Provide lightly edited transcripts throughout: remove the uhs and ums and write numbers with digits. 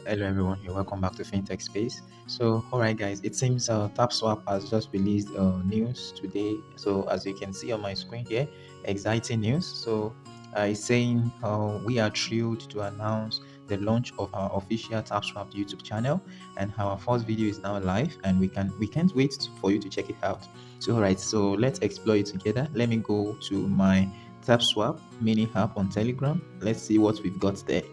Hello everyone, you're welcome back to FinTech Space. So, alright guys, it seems TapSwap has just released news today. So, as you can see on my screen here, exciting news. So, it's saying we are thrilled to announce the launch of our official TapSwap YouTube channel, and our first video is now live, and we can't wait for you to check it out. So, alright, so let's explore it together. Let me go to my TapSwap mini app on Telegram. Let's see what we've got there.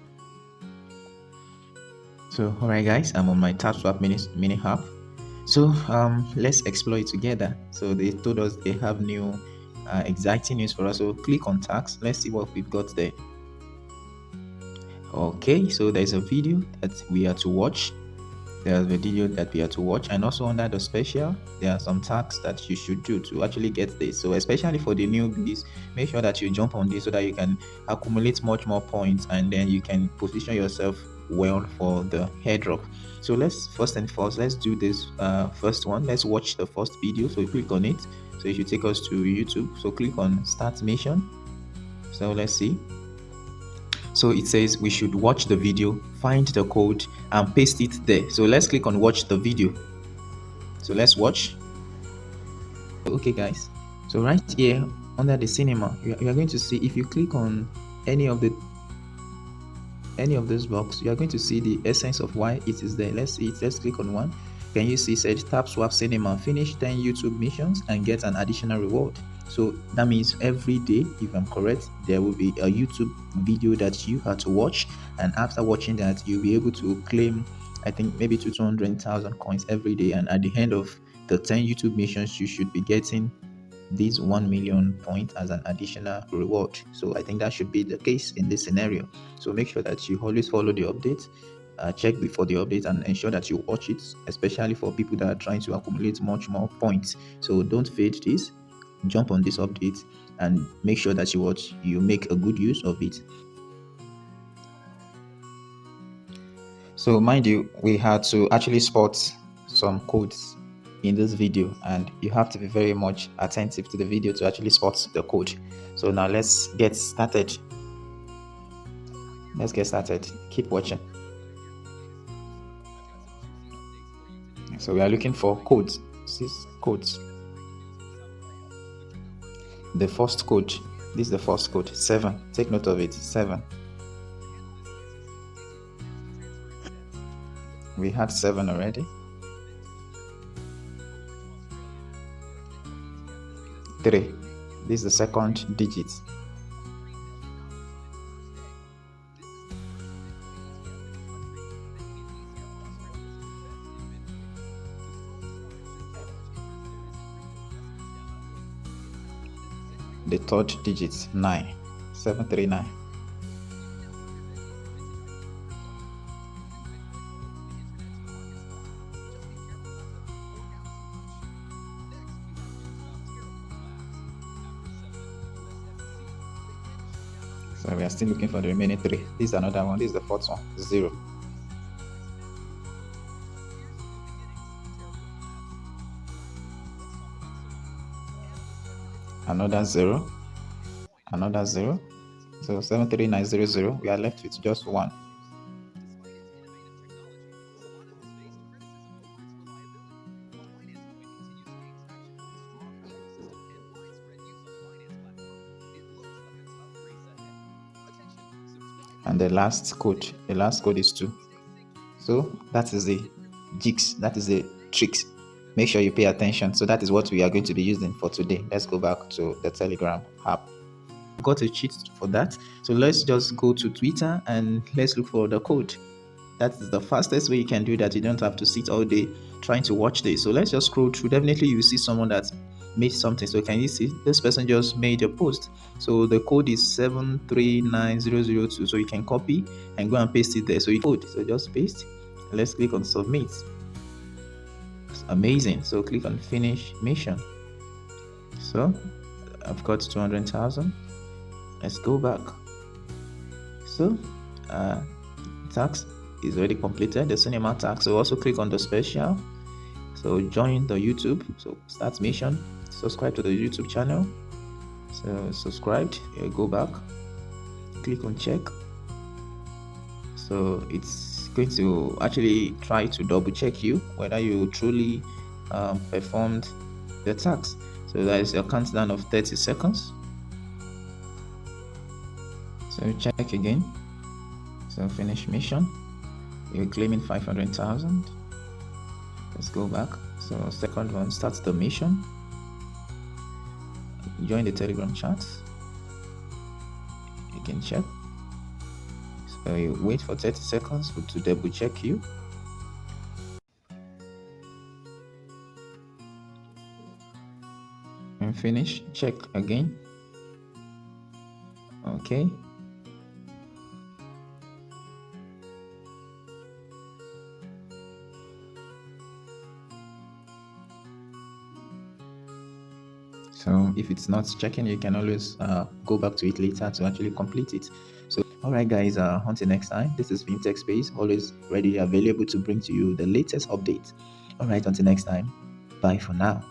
So, alright guys, I'm on my TapSwap mini hub. So let's explore it together. So they told us they have new exciting news for us. So click on tags. Let's see what we've got there. Okay, so there's a video that we are to watch. There's a video that we are to watch, and also under the special, there are some tasks that you should do to actually get this. So especially for the newbies, make sure that you jump on this so that you can accumulate much more points, and then you can position yourself well for the airdrop. So let's first and foremost, let's do this first one. Let's watch the first video. So you click on it. So it should take us to YouTube. So click on start mission. So let's see. So it says we should watch the video, find the code, and paste it there. So let's click on watch the video. So let's watch. Okay guys, so right here under the cinema, you are going to see, if you click on any of this box, you are going to see the essence of why it is there. Let's see it. Let's click on one. Can you see it said TapSwap Cinema, finish 10 YouTube missions and get an additional reward? So that means every day, if I'm correct, there will be a YouTube video that you have to watch, and after watching that, you'll be able to claim, I think, maybe 200,000 coins every day, and at the end of the 10 YouTube missions, you should be getting this 1 million point as an additional reward. So I think that should be the case in this scenario. So make sure that you always follow the updates, check before the update, and ensure that you watch it, especially for people that are trying to accumulate much more points. So don't fade this, jump on this update, and make sure that you make a good use of it. So mind you, we had to actually spot some codes in this video, and you have to be very much attentive to the video to actually spot the code. So now let's get started. Keep watching. So we are looking for codes. 6 codes. The first code, this is the first code, 7. Take note of it, 7. We had 7 already. 3. This is the second digit. The third digit, 9. 739. So we are still looking for the remaining 3. This is another one. This is the fourth one, 0. Another 0. Another 0. So 73900. We are left with just 1. And the last code is 2. So that is the jigs, that is the tricks. Make sure you pay attention. So that is what we are going to be using for today. Let's go back to the Telegram app. Got a cheat for that. So let's just go to Twitter and let's look for the code. That is the fastest way you can do that. You don't have to sit all day trying to watch this. So let's just scroll through. Definitely you see someone that made something. So can you see this person just made a post? So the code is 739002. So you can copy and go and paste it there. So just paste. Let's click on submit. It's amazing. So click on finish mission. So I've got 200,000. Let's go back. So tax is already completed, the cinema tax. So also click on the special. So join the YouTube. So start mission. Subscribe to the YouTube channel. So subscribed. Go back. Click on check. So it's going to actually try to double check you whether you truly performed the task. So that is a countdown of 30 seconds. So check again. So finish mission. You're claiming 500,000. Let's go back. So second one, starts the mission. Join the Telegram chat. You can check. So you wait for 30 seconds to double check you. And finish. Check again. Okay. So if it's not checking, you can always go back to it later to actually complete it. So, all right, guys, until next time, this is FinTech Space, always ready, available to bring to you the latest updates. All right, until next time, bye for now.